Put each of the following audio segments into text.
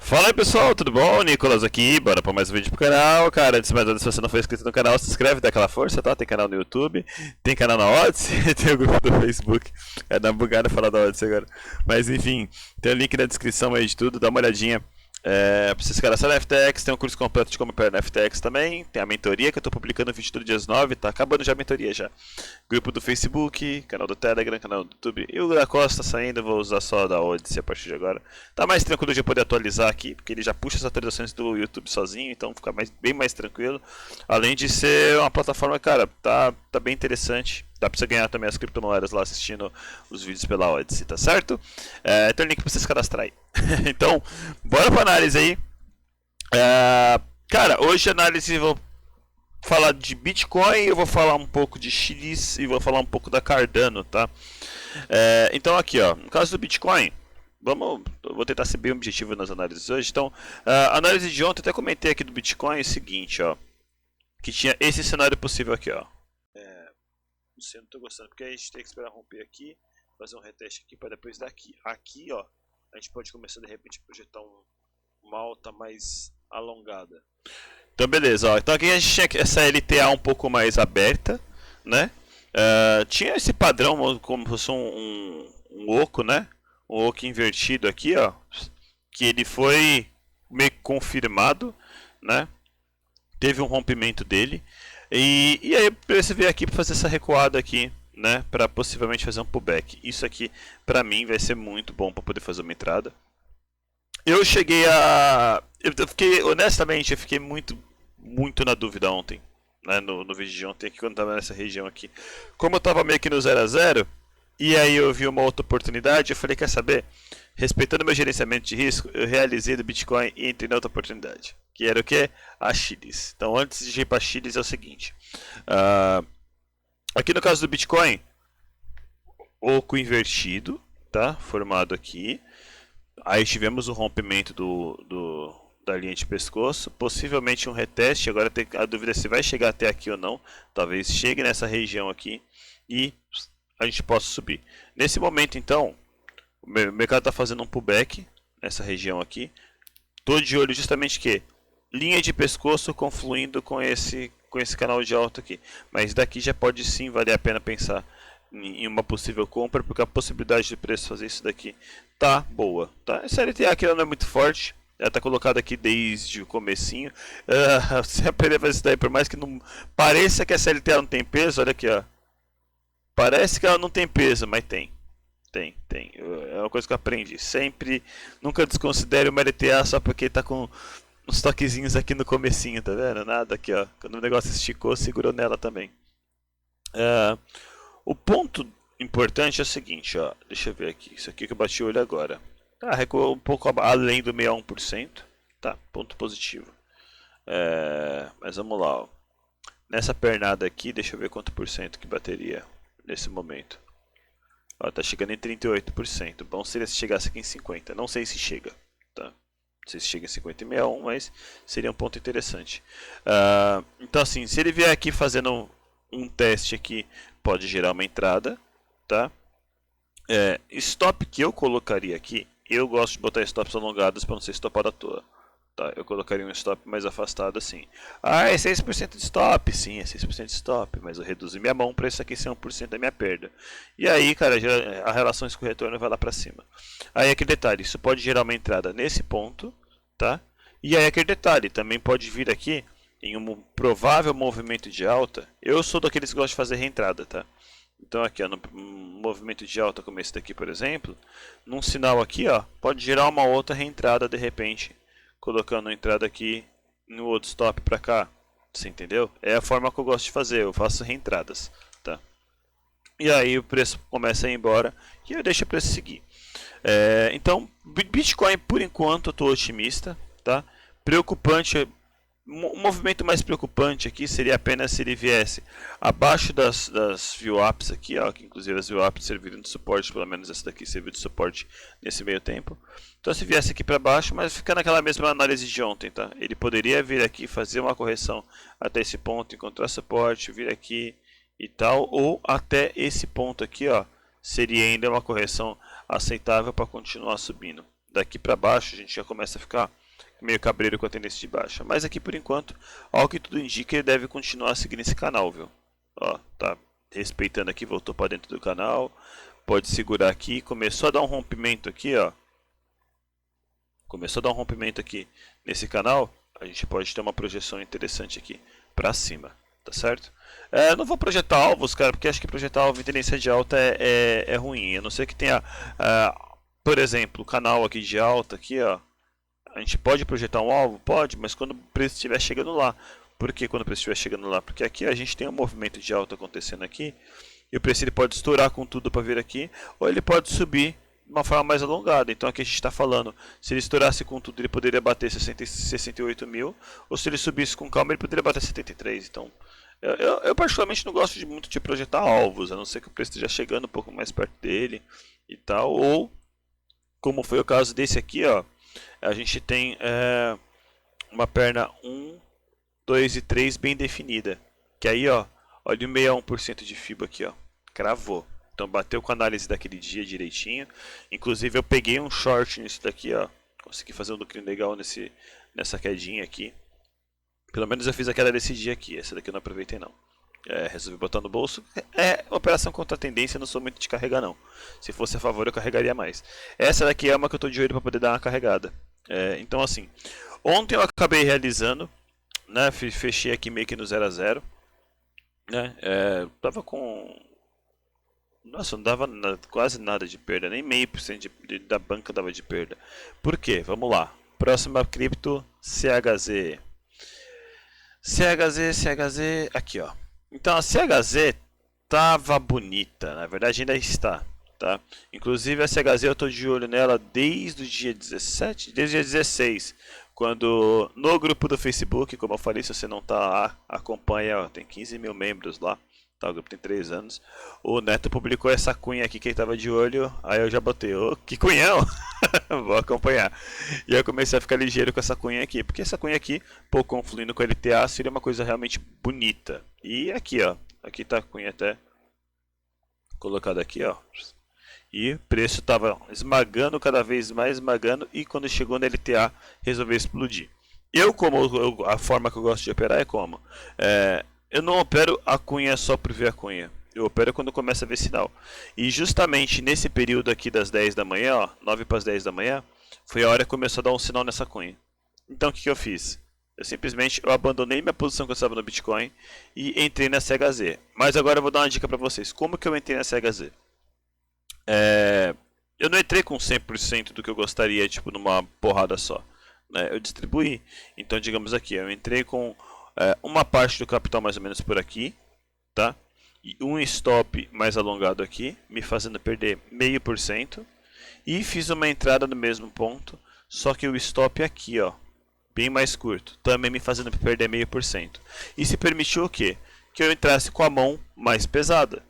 Fala aí pessoal, tudo bom? Nicolas aqui, bora pra mais um vídeo pro canal. Cara, antes de mais nada, se você não for inscrito no canal, se inscreve, dá aquela força, tá? Tem canal no YouTube, tem canal na Odyssey, tem o grupo do Facebook. É dar uma bugada falar da Odyssey agora. Mas enfim, tem o link na descrição aí de tudo, dá uma olhadinha. Pra vocês cadastrar na FTX, tem um curso completo de como operar na FTX também. Tem a mentoria que eu tô publicando no vídeo todo dia 9, tá acabando já a mentoria já. Grupo do Facebook, canal do Telegram, canal do YouTube. E o da Costa saindo, vou usar só da Odyssey a partir de agora. Tá mais tranquilo de eu poder atualizar aqui, porque ele já puxa as atualizações do YouTube sozinho, então fica bem mais tranquilo. Além de ser uma plataforma, cara, tá bem interessante. Dá pra você ganhar também as criptomoedas lá assistindo os vídeos pela Odyssey, tá certo? Tem o link pra vocês cadastrar aí. Então, bora pra análise aí. Cara, hoje a análise vou falar de Bitcoin, eu vou falar um pouco de Chilis e vou falar um pouco da Cardano, tá? Então aqui, ó, no caso do Bitcoin, eu vou tentar ser bem objetivo nas análises hoje. Então, a análise de ontem, até comentei aqui do Bitcoin, é o seguinte, ó, que tinha esse cenário possível aqui, ó. Não sei, não tô gostando, porque a gente tem que esperar romper aqui, fazer um reteste aqui para depois daqui. Aqui, ó, a gente pode começar de repente a projetar uma alta mais alongada. Então beleza, ó. Então aqui a gente tinha essa LTA um pouco mais aberta, né? Tinha esse padrão como se fosse um oco, né? Um oco invertido aqui, ó, que ele foi meio que confirmado, né? Teve um rompimento dele. E aí você veio aqui para fazer essa recuada aqui, né, para possivelmente fazer um pullback. Isso aqui para mim vai ser muito bom para poder fazer uma entrada. Eu cheguei a honestamente, eu fiquei muito na dúvida ontem, né, no vídeo de ontem aqui, quando estava nessa região aqui. Como eu estava meio que no 0 a 0, e aí eu vi uma outra oportunidade, eu falei, quer saber? Respeitando meu gerenciamento de risco, eu realizei do Bitcoin e entrei na outra oportunidade. Que era o que? A Chilis. Então, antes de ir para a Chilis, é o seguinte. Aqui no caso do Bitcoin, oco invertido, tá? Formado aqui. Aí tivemos o rompimento da linha de pescoço. Possivelmente um reteste. Agora tem a dúvida se vai chegar até aqui ou não. Talvez chegue nessa região aqui e a gente possa subir. Nesse momento, então, o mercado está fazendo um pullback nessa região aqui. Estou de olho justamente que linha de pescoço confluindo com esse canal de alta aqui. Mas daqui já pode sim valer a pena pensar em uma possível compra, porque a possibilidade de preço fazer isso daqui tá boa. Tá? Essa LTA aqui ela não é muito forte. Ela está colocada aqui desde o comecinho. Você aprender a fazer isso daí, por mais que não pareça que essa LTA não tem peso, olha aqui, ó. Parece que ela não tem peso, mas tem. Tem. É uma coisa que eu aprendi. Sempre, nunca desconsidere uma LTA só porque tá com uns toquezinhos aqui no comecinho, tá vendo? Nada aqui, ó. Quando o negócio esticou, segurou nela também. O ponto importante é o seguinte, ó. Deixa eu ver aqui. Isso aqui que eu bati o olho agora. Recuou um pouco além do 61%. Tá, ponto positivo. Mas vamos lá, ó. Nessa pernada aqui, deixa eu ver quanto por cento que bateria nesse momento. Ó, tá chegando em 38%. Bom seria se chegasse aqui em 50%. Não sei se chega, tá? Não sei se chega em 50,61, mas seria um ponto interessante. Então assim, se ele vier aqui fazendo um teste aqui, pode gerar uma entrada, tá? Stop que eu colocaria aqui, eu gosto de botar stops alongados para não ser stopado à toa. Tá, eu colocaria um stop mais afastado assim. É 6% de stop. Sim, é 6% de stop, mas eu reduzi minha mão para isso aqui ser 1% da minha perda. E aí, cara, a relação com o retorno vai lá para cima. Aí aquele detalhe, isso pode gerar uma entrada nesse ponto, tá? E aí aquele detalhe, também pode vir aqui em um provável movimento de alta. Eu sou daqueles que gostam de fazer reentrada, tá? Então aqui, ó, no movimento de alta como esse daqui, por exemplo, num sinal aqui, ó, pode gerar uma outra reentrada de repente, colocando a entrada aqui no outro stop para cá, você entendeu? É a forma que eu gosto de fazer, eu faço reentradas, tá? E aí o preço começa a ir embora e eu deixo o preço seguir. Então, Bitcoin por enquanto eu estou otimista, tá? Preocupante, um movimento mais preocupante aqui seria apenas se ele viesse abaixo das VWAPs aqui, ó, que inclusive as VWAPs serviram de suporte, pelo menos essa daqui serviu de suporte nesse meio tempo. Então se viesse aqui para baixo, mas fica naquela mesma análise de ontem, tá? Ele poderia vir aqui fazer uma correção até esse ponto, encontrar suporte, vir aqui e tal, ou até esse ponto aqui, ó, seria ainda uma correção aceitável para continuar subindo. daqui para baixo a gente já começa a ficar meio cabreiro com a tendência de baixa. Mas aqui por enquanto, ao que tudo indica, ele deve continuar seguindo esse canal, viu? Ó, tá respeitando aqui, voltou para dentro do canal. Pode segurar aqui, começou a dar um rompimento aqui, ó. Começou a dar um rompimento aqui nesse canal, a gente pode ter uma projeção interessante aqui para cima, tá certo? Não vou projetar alvos, cara, porque acho que projetar alvo em tendência de alta é ruim. A não ser que tenha, por exemplo, o canal aqui de alta, aqui, ó. A gente pode projetar um alvo? Pode, mas quando o preço estiver chegando lá. Por que quando o preço estiver chegando lá? Porque aqui a gente tem um movimento de alta acontecendo aqui. E o preço ele pode estourar com tudo para vir aqui. Ou ele pode subir de uma forma mais alongada. Então aqui a gente está falando, se ele estourasse com tudo, ele poderia bater 68 mil. Ou se ele subisse com calma, ele poderia bater 73. Então, eu particularmente não gosto muito de projetar alvos. A não ser que o preço esteja chegando um pouco mais perto dele e tal. Ou, como foi o caso desse aqui, ó. A gente tem uma perna 1, 2 e 3 bem definida. Que aí, ó, olha o 61% de FIBA aqui, ó. Cravou. Então bateu com a análise daquele dia direitinho. Inclusive eu peguei um short nisso daqui, ó. Consegui fazer um lucro legal nessa quedinha aqui. Pelo menos eu fiz a queda desse dia aqui. Essa daqui eu não aproveitei não. Resolvi botar no bolso. Operação contra a tendência, não sou muito de carregar não. Se fosse a favor eu carregaria mais. Essa daqui é uma que eu tô de olho para poder dar uma carregada. Então assim, ontem eu acabei realizando, né? Fechei aqui meio que no 0 a 0, né? Tava com, nossa, não dava quase nada de perda, nem meio por cento da banca dava de perda. Por quê? Vamos lá. Próxima cripto, CHZ. CHZ, aqui ó. Então a CHZ tava bonita, na verdade ainda está, tá? Inclusive a CHZ eu tô de olho nela desde o dia 17, desde o dia 16, quando no grupo do Facebook, como eu falei, se você não tá lá, acompanha, ó, tem 15 mil membros lá, tá? O grupo tem 3 anos. O Neto publicou essa cunha aqui que ele tava de olho, aí eu já botei, ô, que cunhão! Vou acompanhar. E aí eu comecei a ficar ligeiro com essa cunha aqui, porque essa cunha aqui, pô, confluindo com a LTA, seria uma coisa realmente bonita. E aqui, ó, aqui tá a cunha até colocada aqui, ó. E o preço tava esmagando, cada vez mais esmagando, e quando chegou na LTA, resolveu explodir. A forma que eu gosto de operar é como? Eu não opero a cunha só por ver a cunha. Eu opero quando começa a ver sinal. E justamente nesse período aqui das 10 da manhã, ó, 9 para as 10 da manhã, foi a hora que começou a dar um sinal nessa cunha. Então o que eu fiz? Eu abandonei minha posição que eu estava no Bitcoin e entrei na CHZ. Mas agora eu vou dar uma dica para vocês. Como que eu entrei na CHZ? Eu não entrei com 100% do que eu gostaria, tipo, numa porrada só, né? Eu distribuí. Então, digamos aqui, eu entrei com uma parte do capital mais ou menos por aqui, tá? E um stop mais alongado aqui, me fazendo perder 0,5%. E fiz uma entrada no mesmo ponto, só que o stop aqui, ó, bem mais curto, também me fazendo perder 0,5%. E se permitiu o quê? Que eu entrasse com a mão mais pesada.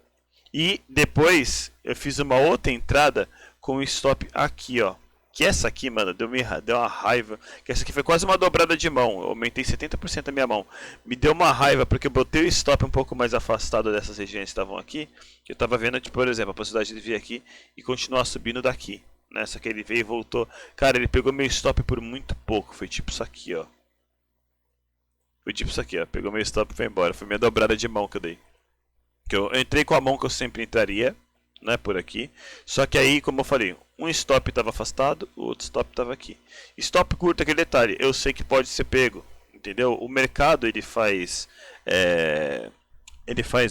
E depois eu fiz uma outra entrada com o stop aqui, ó. Que essa aqui, mano, deu uma raiva. Que essa aqui foi quase uma dobrada de mão. Eu aumentei 70% a minha mão. Me deu uma raiva porque eu botei o stop um pouco mais afastado dessas regiões que estavam aqui. Que eu tava vendo, tipo, por exemplo, a possibilidade de vir aqui e continuar subindo daqui. Nessa que ele veio e voltou. Cara, ele pegou meu stop por muito pouco. Foi tipo isso aqui, ó. Foi tipo isso aqui, ó. Pegou meu stop e foi embora. Foi minha dobrada de mão que eu dei. Que eu entrei com a mão que eu sempre entraria, né, por aqui. Só que aí, como eu falei, um stop estava afastado, o outro stop estava aqui. Stop curto, aquele detalhe, eu sei que pode ser pego, entendeu? O mercado ele faz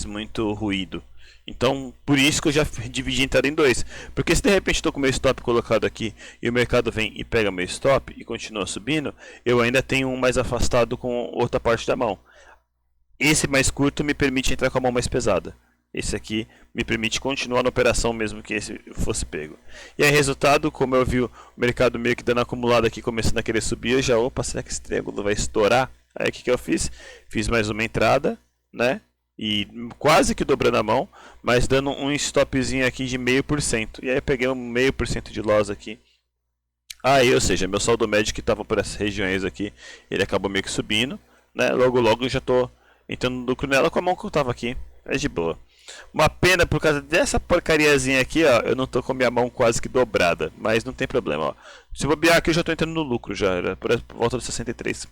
muito ruído. Então, por isso que eu já dividi a entrada em dois. Porque se de repente estou com meu stop colocado aqui e o mercado vem e pega meu stop e continua subindo, eu ainda tenho um mais afastado com outra parte da mão. Esse mais curto me permite entrar com a mão mais pesada. Esse aqui me permite continuar na operação mesmo que esse fosse pego. E aí, resultado, como eu vi o mercado meio que dando acumulado aqui, começando a querer subir, eu já, opa, será que esse triângulo vai estourar? Aí o que eu fiz? Fiz mais uma entrada, né? E quase que dobrando a mão, mas dando um stopzinho aqui de 0,5%. E aí eu peguei um 0,5% de loss aqui. Aí, ou seja, meu saldo médio que estava por essas regiões aqui, ele acabou meio que subindo, né? Logo eu já estou entrando no lucro nela com a mão que eu estava aqui. É de boa. Uma pena por causa dessa porcariazinha aqui, ó. Eu não tô com a minha mão quase que dobrada, mas não tem problema, ó. Se bobear aqui eu já tô entrando no lucro já, era por volta dos 63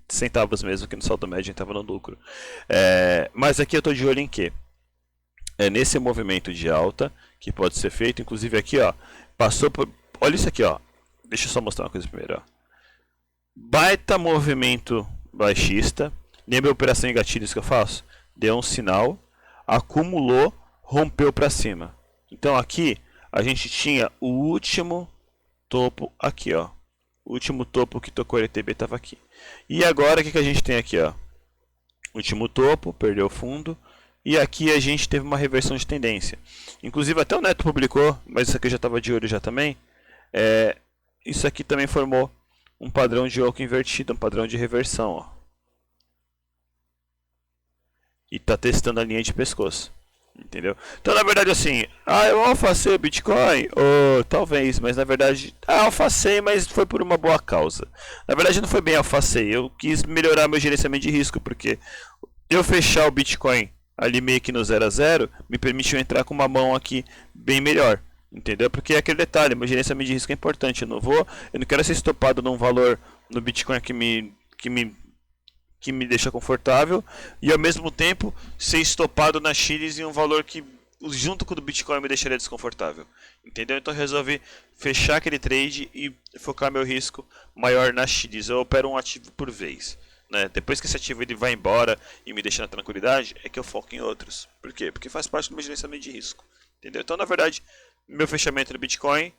centavos mesmo, que no saldo médio estava no lucro. Mas aqui eu tô de olho em quê? É nesse movimento de alta que pode ser feito, inclusive aqui, ó, passou por... Olha isso aqui, ó. Deixa eu só mostrar uma coisa primeiro, ó. Baita movimento baixista. Lembra a operação em gatilhos que eu faço? Deu um sinal, acumulou, rompeu para cima. Então aqui a gente tinha o último topo aqui, ó. O último topo que tocou o LTB estava aqui. E agora o que a gente tem aqui, ó? Último topo, perdeu o fundo. E aqui a gente teve uma reversão de tendência. Inclusive até o Neto publicou, mas isso aqui eu já estava de olho já também. Isso aqui também formou um padrão de oco invertido, um padrão de reversão, ó. E tá testando a linha de pescoço, entendeu? Então na verdade assim, eu alfacei o Bitcoin, ou talvez, mas na verdade, alfacei, mas foi por uma boa causa. Na verdade não foi bem alfacei, eu quis melhorar meu gerenciamento de risco, porque eu fechar o Bitcoin ali meio que no 0 a 0 me permitiu entrar com uma mão aqui bem melhor, entendeu? Porque é aquele detalhe, meu gerenciamento de risco é importante, eu não quero ser estopado num valor no Bitcoin que me deixa confortável e ao mesmo tempo ser estopado na Chiles em um valor que junto com o do Bitcoin me deixaria desconfortável, entendeu? Então eu resolvi fechar aquele trade e focar meu risco maior na Chiles. Eu opero um ativo por vez, né? Depois que esse ativo ele vai embora e me deixa na tranquilidade, é que eu foco em outros. Por quê? Porque faz parte do meu gerenciamento de risco, entendeu? Então na verdade meu fechamento no Bitcoin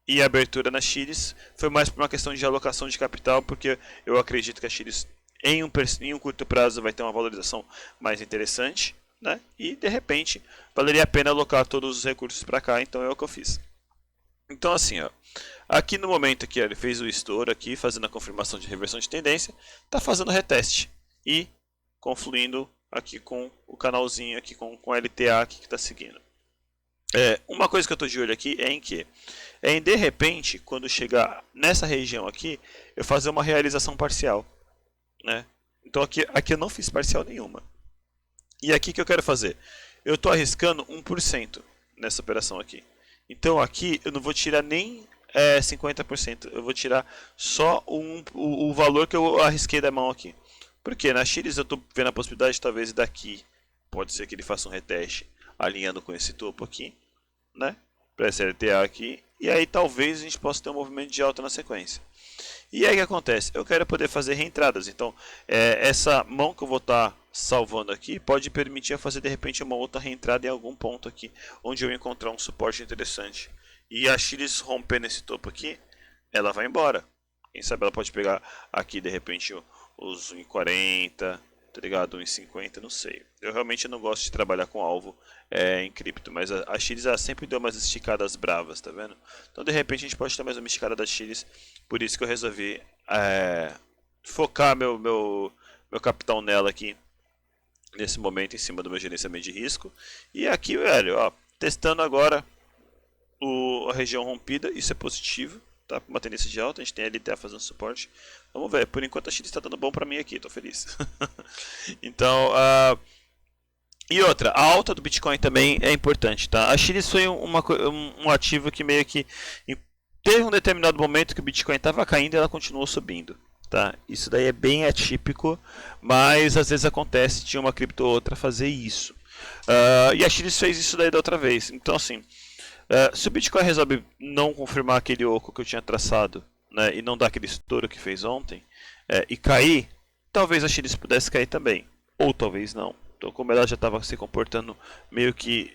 e a abertura na Chiles foi mais por uma questão de alocação de capital, porque eu acredito que a Chiles em um curto prazo vai ter uma valorização mais interessante, né? E de repente valeria a pena alocar todos os recursos para cá, então é o que eu fiz. Então assim, ó, aqui no momento aqui, ó, ele fez o estouro aqui, fazendo a confirmação de reversão de tendência, tá fazendo reteste e confluindo aqui com o canalzinho aqui com a LTA aqui que está seguindo. Uma coisa que eu estou de olho aqui é em que de repente, quando chegar nessa região aqui, eu fazer uma realização parcial, né? Então aqui eu não fiz parcial nenhuma. E aqui que eu quero fazer? Eu estou arriscando 1% nessa operação aqui. Então aqui eu não vou tirar nem 50%. Eu vou tirar só o valor que eu arrisquei da mão aqui. Porque na Chiles eu estou vendo a possibilidade talvez daqui. Pode ser que ele faça um reteste alinhando com esse topo aqui, né? Para esse LTA aqui. E aí talvez a gente possa ter um movimento de alta na sequência. E aí o que acontece? Eu quero poder fazer reentradas. Então, essa mão que eu vou estar salvando aqui pode permitir eu fazer de repente uma outra reentrada em algum ponto aqui, onde eu encontrar um suporte interessante. E a Chiles romper nesse topo aqui, ela vai embora. Quem sabe ela pode pegar aqui de repente os 1,40, tá ligado? 1,50, não sei. Eu realmente não gosto de trabalhar com alvo em cripto, mas a Chiles sempre deu umas esticadas bravas, tá vendo? Então de repente a gente pode ter mais uma esticada da Chiles, por isso que eu resolvi focar meu capital nela aqui, nesse momento, em cima do meu gerenciamento de risco. E aqui, velho, ó, testando agora a região rompida, isso é positivo, tá? Uma tendência de alta, a gente tem a LTA fazendo suporte. Vamos ver, por enquanto a Chiles está dando bom para mim aqui, tô feliz. Então, e outra, a alta do Bitcoin também é importante, tá? A Chiles foi um ativo que meio que teve um determinado momento que o Bitcoin estava caindo e ela continuou subindo, tá? Isso daí é bem atípico, mas às vezes acontece de uma cripto ou outra fazer isso. E a Chiles fez isso daí da outra vez. Então assim, se o Bitcoin resolve não confirmar aquele oco que eu tinha traçado, né, e não dar aquele estouro que fez ontem, e cair, talvez a Chiles pudesse cair também, ou talvez não. Então como ela já estava se comportando meio que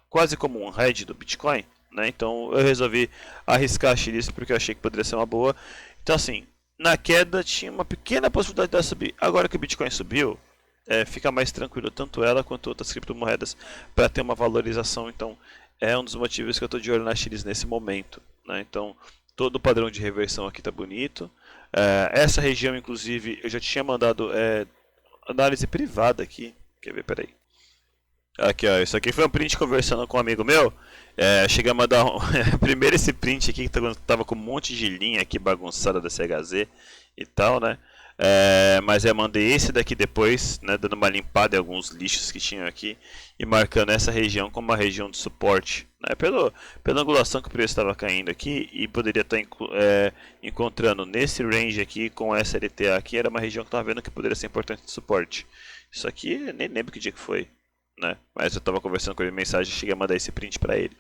quase como um hedge do Bitcoin, né, então eu resolvi arriscar a Chiles porque eu achei que poderia ser uma boa. Então assim, na queda tinha uma pequena possibilidade dela subir. Agora que o Bitcoin subiu, fica mais tranquilo tanto ela quanto outras criptomoedas para ter uma valorização. Então é um dos motivos que eu estou de olho na Chiles nesse momento, né? Então todo o padrão de reversão aqui está bonito. Essa região inclusive eu já tinha mandado análise privada aqui. Quer ver? Peraí. Aqui, ó, isso aqui foi um print conversando com um amigo meu. Cheguei a mandar primeiro esse print aqui que tava com um monte de linha aqui bagunçada da CHZ e tal, né? Mas eu mandei esse daqui depois, né, dando uma limpada em alguns lixos que tinham aqui e marcando essa região como uma região de suporte, né, pela angulação que o preço estava caindo aqui e poderia estar encontrando nesse range aqui com essa LTA aqui, era uma região que eu estava vendo que poderia ser importante de suporte. Isso aqui, nem lembro que dia que foi, né, mas eu estava conversando com ele mensagem e cheguei a mandar esse print para ele.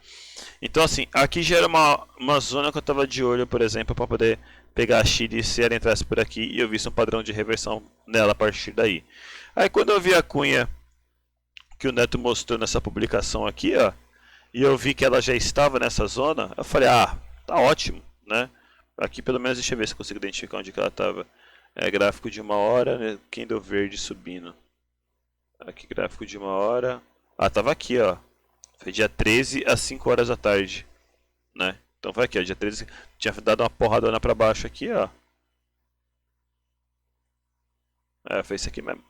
Então assim, aqui já era uma zona que eu estava de olho, por exemplo, para poder pegar a Chile se ela entrasse por aqui e eu visse um padrão de reversão nela a partir daí. Aí quando eu vi a cunha que o Neto mostrou nessa publicação aqui, ó, e eu vi que ela já estava nessa zona, eu falei, tá ótimo, né? Aqui pelo menos deixa eu ver se eu consigo identificar onde que ela estava. Gráfico de 1 hora, né? Candle verde subindo. Aqui gráfico de 1 hora. Tava aqui, ó. Foi dia 13 às 5 horas da tarde, né? Então foi aqui, ó, dia 13, tinha dado uma porradona pra baixo aqui, ó. Foi isso aqui mesmo.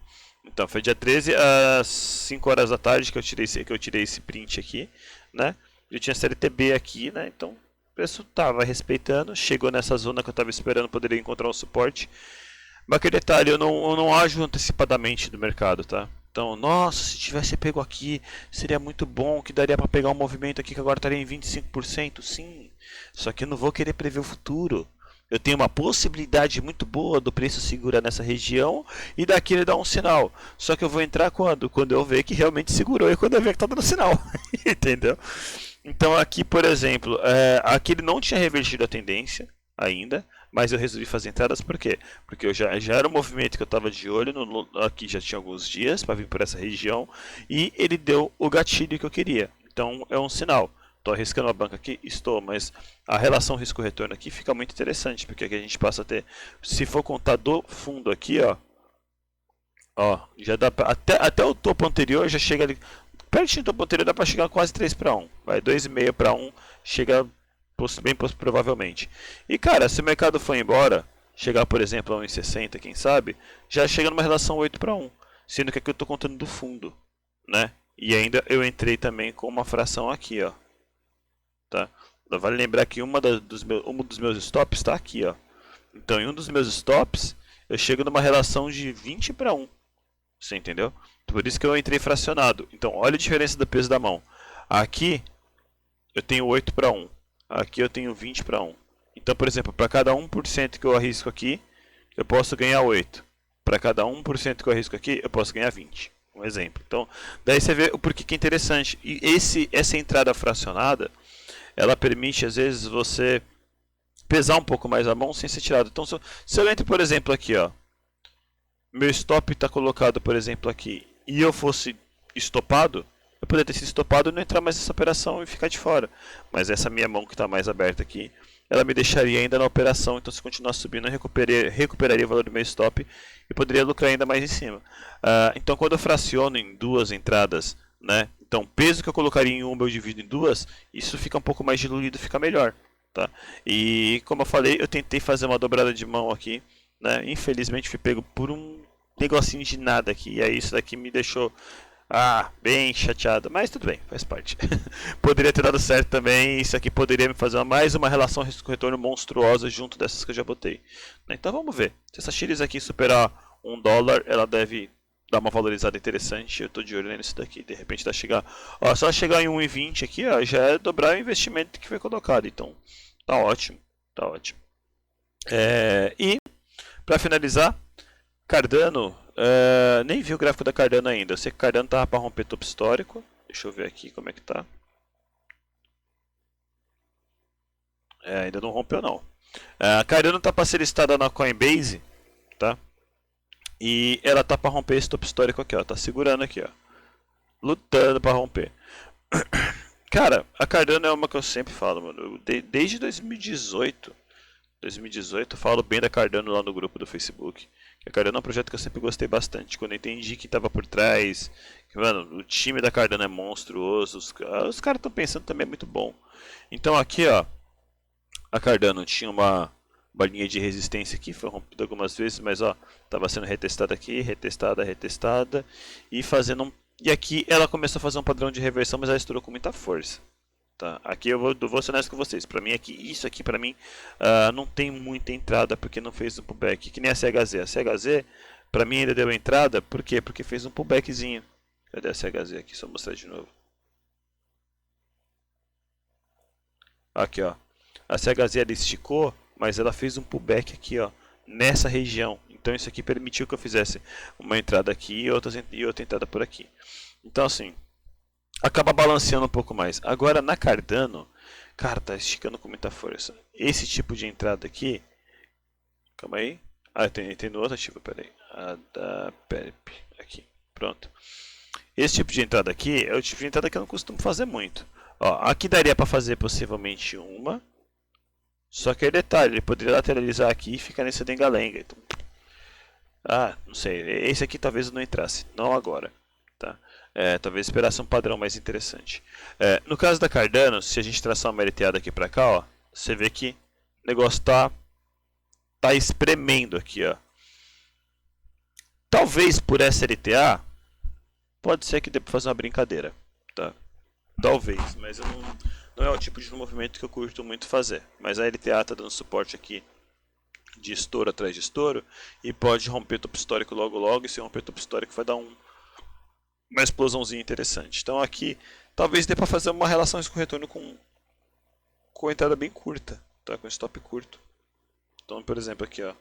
Então foi dia 13 às 5 horas da tarde que eu tirei esse print aqui, né? Eu tinha CLTB aqui, né? Então o preço tava respeitando, chegou nessa zona que eu tava esperando, poderia encontrar um suporte. Mas aquele detalhe, eu não ajo antecipadamente do mercado, tá? Então, nossa, se tivesse pego aqui, seria muito bom, que daria para pegar um movimento aqui que agora estaria em 25%, sim. Só que eu não vou querer prever o futuro. Eu tenho uma possibilidade muito boa do preço segurar nessa região e daqui ele dá um sinal. Só que eu vou entrar quando? Quando eu ver que realmente segurou e quando eu ver que está dando sinal. Entendeu? Então aqui, por exemplo, aqui ele não tinha revertido a tendência ainda, mas eu resolvi fazer entradas por quê? Porque eu já era um movimento que eu estava de olho, aqui já tinha alguns dias para vir por essa região e ele deu o gatilho que eu queria. Então é um sinal. Estou arriscando a banca aqui? Estou, mas a relação risco-retorno aqui fica muito interessante, porque aqui a gente passa a ter, se for contar do fundo aqui, ó, já dá pra, até o topo anterior já chega ali, pertinho do topo anterior dá para chegar quase 3 para 1, vai 2,5 para 1, chega bem provavelmente. E cara, se o mercado for embora, chegar por exemplo a 1,60, quem sabe, já chega numa relação 8 para 1, sendo que aqui eu estou contando do fundo, né? E ainda eu entrei também com uma fração aqui, ó. Tá? Vale lembrar que um dos meus stops está aqui, ó. Então, em um dos meus stops, eu chego numa relação de 20 para 1. Você entendeu? Por isso que eu entrei fracionado. Então, olha a diferença do peso da mão. Aqui, eu tenho 8 para 1. Aqui, eu tenho 20 para 1. Então, por exemplo, para cada 1% que eu arrisco aqui, eu posso ganhar 8. Para cada 1% que eu arrisco aqui, eu posso ganhar 20. Um exemplo. Então, daí você vê o porquê que é interessante. E essa entrada fracionada, ela permite, às vezes, você pesar um pouco mais a mão sem ser tirado. Então, se eu entro, por exemplo, aqui, ó, meu stop está colocado, por exemplo, aqui, e eu fosse estopado, eu poderia ter sido estopado e não entrar mais nessa operação e ficar de fora. Mas essa minha mão que está mais aberta aqui, ela me deixaria ainda na operação. Então, se continuar subindo, eu recuperaria o valor do meu stop e poderia lucrar ainda mais em cima. Então, quando eu fraciono em duas entradas, né? Então, o peso que eu colocaria em uma eu divido em duas, isso fica um pouco mais diluído, fica melhor, tá? E como eu falei, eu tentei fazer uma dobrada de mão aqui, né? Infelizmente fui pego por um negocinho de nada aqui, e aí isso daqui me deixou bem chateado, mas tudo bem, faz parte. Poderia ter dado certo também, isso aqui poderia me fazer mais uma relação risco-retorno monstruosa junto dessas que eu já botei. Então vamos ver, se essa Chiles aqui superar $1, ela deve dar uma valorizada interessante. Eu tô de olho nisso daqui. De repente vai chegar, se ela chegar em 1,20 aqui, já é dobrar o investimento que foi colocado. Então tá ótimo, tá ótimo. E para finalizar, Cardano, nem vi o gráfico da Cardano ainda. Eu sei que Cardano tava para romper topo histórico. Deixa eu ver aqui como é que tá. Ainda não rompeu não. Cardano tá para ser listada na Coinbase, tá? E ela tá para romper esse topo histórico aqui, ó. Tá segurando aqui, ó. Lutando para romper. Cara, a Cardano é uma que eu sempre falo, mano. Desde 2018 eu falo bem da Cardano lá no grupo do Facebook. A Cardano é um projeto que eu sempre gostei bastante. Quando eu entendi quem tava por trás, que, mano, o time da Cardano é monstruoso. Os caras estão pensando também é muito bom. Então aqui, ó, a Cardano tinha uma linha de resistência aqui, foi rompida algumas vezes, mas ó, estava sendo retestada aqui, retestada e fazendo e aqui ela começou a fazer um padrão de reversão, mas ela estourou com muita força, Tá? Aqui eu vou ser honesto com vocês. Para mim aqui, isso aqui para mim não tem muita entrada porque não fez um pullback. Que nem a CHZ. A CHZ para mim ainda deu entrada, por quê? Porque fez um pullbackzinho. Cadê a CHZ aqui? Só mostrar de novo. Aqui, ó. A CHZ ela esticou, mas ela fez um pullback aqui, ó, nessa região. Então isso aqui permitiu que eu fizesse uma entrada aqui e outra entrada por aqui. Então assim, acaba balanceando um pouco mais. Agora na Cardano, cara, tá esticando com muita força. Esse tipo de entrada aqui, calma aí. Ah, tem no outro ativo, peraí. A da PERP, aqui, pronto. Esse tipo de entrada aqui é o tipo de entrada que eu não costumo fazer muito. Ó, aqui daria para fazer possivelmente uma. Só que aí detalhe, ele poderia lateralizar aqui e ficar nesse dengalenga. Então, não sei. Esse aqui talvez não entrasse. Não agora. Tá? Talvez esperasse um padrão mais interessante. No caso da Cardano, se a gente traçar uma LTA daqui para cá, ó, você vê que o negócio tá espremendo aqui, ó. Talvez por essa LTA, pode ser que dê para fazer uma brincadeira, tá? Talvez, mas eu não é o tipo de movimento que eu curto muito fazer. Mas a LTA está dando suporte aqui de estouro atrás de estouro e pode romper topo histórico logo logo, e se romper topo histórico vai dar uma explosãozinha interessante. Então aqui talvez dê para fazer uma relação com retorno com entrada bem curta, tá? Com stop curto. Então, por exemplo, aqui, ó,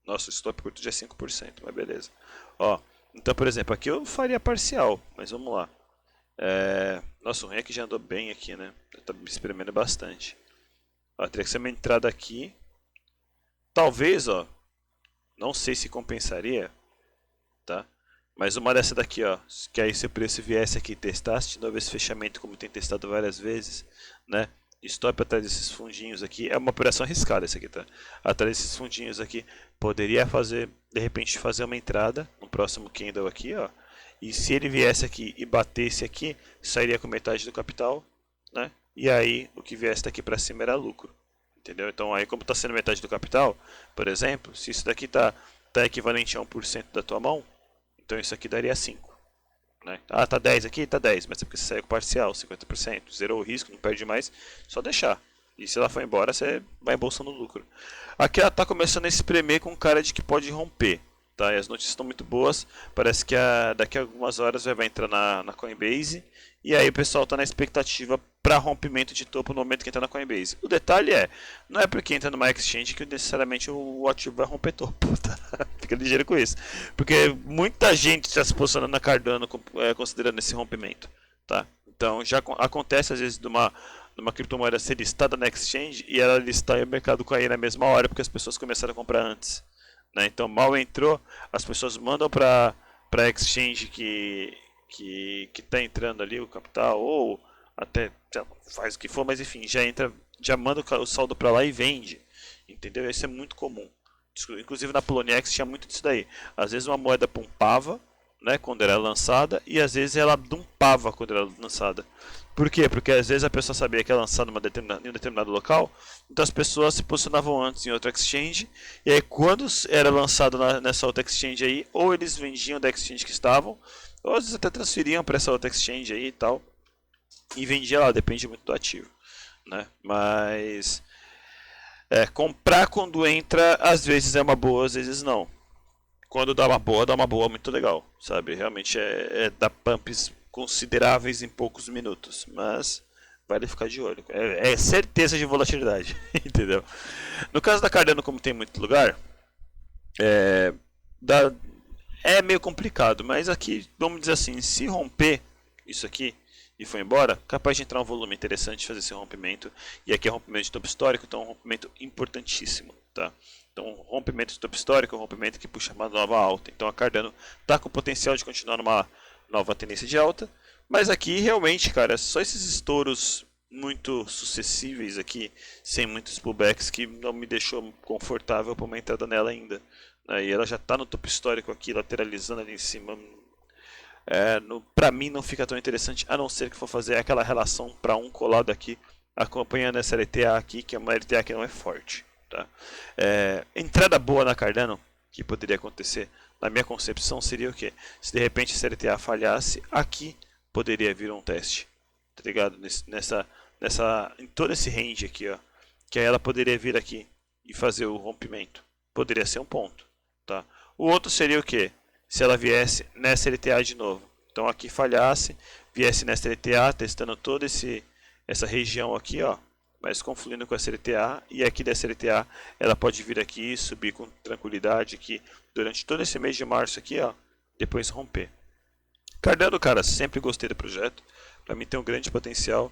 nosso stop curto já é 5%, mas beleza. Ó, então, por exemplo, aqui eu faria parcial, mas vamos lá. Nossa, o REC já andou bem aqui, né? Tá me espremendo bastante. Ó, teria que ser uma entrada aqui. Talvez, ó, não sei se compensaria, tá? Mas uma dessa daqui, ó, que aí se o preço viesse aqui e testasse de novo esse fechamento, como tem testado várias vezes, né? Stop atrás desses fundinhos aqui, é uma operação arriscada esse aqui, tá? Atrás desses fundinhos aqui, poderia fazer, de repente, fazer uma entrada no próximo candle aqui, ó. E se ele viesse aqui e batesse aqui, sairia com metade do capital, né? E aí o que viesse daqui para cima era lucro, entendeu? Então aí como está sendo metade do capital, por exemplo, se isso daqui tá equivalente a 1% da tua mão, então isso aqui daria 5. Né? Ah, tá 10 aqui? Tá 10, mas é porque você saiu com parcial, 50%, zerou o risco, não perde mais, só deixar. E se ela for embora, você vai embolsando lucro. Aqui ela tá começando a espremer com cara de que pode romper. Tá? E as notícias estão muito boas. Parece que daqui a algumas horas vai entrar na Coinbase. E aí o pessoal está na expectativa para rompimento de topo no momento que entra na Coinbase. O detalhe não é porque entra numa exchange que necessariamente o ativo vai romper topo. Tá? Fica ligeiro com isso. Porque muita gente está se posicionando na Cardano considerando esse rompimento. Tá? Então já acontece às vezes numa criptomoeda ser listada na exchange e ela listar e o mercado cair na mesma hora porque as pessoas começaram a comprar antes. Né? Então mal entrou, as pessoas mandam para a exchange que está entrando ali o capital, ou até faz o que for, mas enfim, já manda o saldo para lá e vende. Entendeu? Isso é muito comum. Inclusive na Poloniex tinha muito disso daí. Às vezes uma moeda pumpava, né, quando era lançada, e às vezes ela dumpava quando era lançada. Por quê? Porque às vezes a pessoa sabia que ia lançar em um determinado local, então as pessoas se posicionavam antes em outra exchange, e aí quando era lançado nessa outra exchange aí, ou eles vendiam da exchange que estavam, ou às vezes até transferiam para essa outra exchange aí e tal, e vendia lá, depende muito do ativo. Né? Mas comprar quando entra, às vezes é uma boa, às vezes não. Quando dá uma boa muito legal, sabe? Realmente dá pumps consideráveis em poucos minutos, mas vale ficar de olho. É certeza de volatilidade, entendeu? No caso da Cardano, como tem muito lugar, é meio complicado, mas aqui, vamos dizer assim, se romper isso aqui e for embora, capaz de entrar um volume interessante, fazer esse rompimento, e aqui é rompimento de topo histórico, então é um rompimento importantíssimo, tá? Então, rompimento de topo histórico é um rompimento que puxa uma nova alta. Então, a Cardano está com o potencial de continuar numa nova tendência de alta. Mas aqui, realmente, cara, só esses estouros muito sucessíveis aqui, sem muitos pullbacks, que não me deixou confortável para uma entrada nela ainda. E ela já está no topo histórico aqui, lateralizando ali em cima. Para mim, não fica tão interessante, a não ser que for fazer aquela relação para um colado aqui, acompanhando essa LTA aqui, que é uma LTA que não é forte. Tá? Entrada boa na Cardano que poderia acontecer, na minha concepção, seria o que? Se de repente a CLTA falhasse, aqui poderia vir um teste, tá ligado? em todo esse range aqui, ó, que aí ela poderia vir aqui e fazer o rompimento. Poderia ser um ponto, tá? O outro seria o que? Se ela viesse nessa LTA de novo. Então aqui falhasse, viesse nessa LTA, testando toda essa região aqui, ó, mas confluindo com essa LTA, e aqui dessa LTA ela pode vir aqui, subir com tranquilidade aqui durante todo esse mês de março aqui, ó, depois romper. Cardano, cara, sempre gostei do projeto, para mim tem um grande potencial.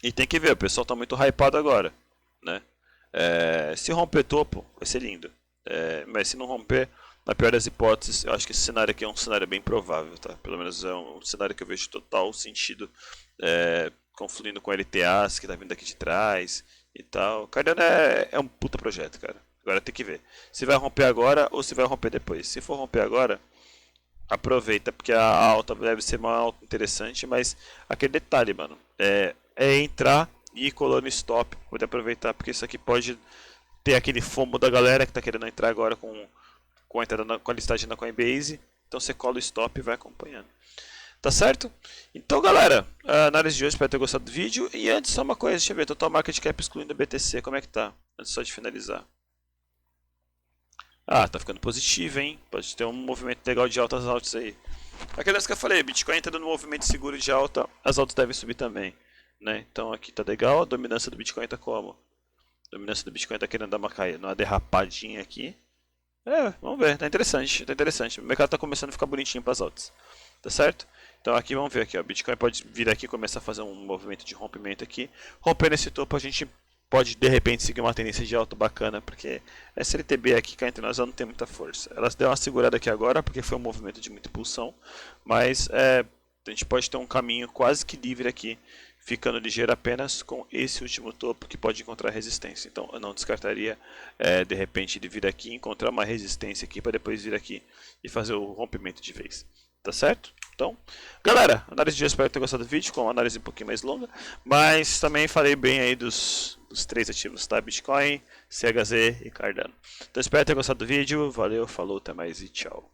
E tem que ver, o pessoal tá muito hypado agora, né? Se romper topo, vai ser lindo. Mas se não romper, na pior das hipóteses, eu acho que esse cenário aqui é um cenário bem provável, tá? Pelo menos é um cenário que eu vejo total sentido, confluindo com LTAs que tá vindo aqui de trás e tal. Cardano é um puta projeto, cara. Agora tem que ver se vai romper agora ou se vai romper depois. Se for romper agora, aproveita, porque a alta deve ser uma alta interessante, mas aquele detalhe, mano, é entrar e ir colando stop, poder aproveitar, porque isso aqui pode ter aquele FOMO da galera que está querendo entrar agora com a listagem na Coinbase, então você cola o stop e vai acompanhando. Tá certo? Então, galera, a análise de hoje, espero ter gostado do vídeo. E antes, só uma coisa, deixa eu ver, total market cap excluindo o BTC, como é que tá? Antes só de finalizar. Ah, tá ficando positivo, hein? Pode ter um movimento legal de altas aí. Aquelas que eu falei, Bitcoin entrando no movimento seguro de alta, as altas devem subir também, né? Então aqui tá legal, a dominância do Bitcoin tá como? A dominância do Bitcoin tá querendo dar uma derrapadinha aqui. Vamos ver, tá interessante, tá interessante. O mercado tá começando a ficar bonitinho para as altas, tá certo? Então aqui vamos ver aqui, ó, Bitcoin pode vir aqui e começar a fazer um movimento de rompimento aqui. Rompendo esse topo, a gente pode de repente seguir uma tendência de alta bacana, porque essa LTB aqui cá entre nós ela não tem muita força. Ela deu uma segurada aqui agora, porque foi um movimento de muita impulsão, mas a gente pode ter um caminho quase que livre aqui, ficando ligeiro apenas com esse último topo que pode encontrar resistência. Então eu não descartaria de repente de vir aqui, encontrar uma resistência aqui para depois vir aqui e fazer o rompimento de vez. Tá certo? Então, galera, análise de hoje, espero ter gostado do vídeo, com uma análise um pouquinho mais longa, mas também falei bem aí dos três ativos, tá? Bitcoin, CHZ e Cardano. Então espero ter gostado do vídeo, valeu, falou, até mais e tchau.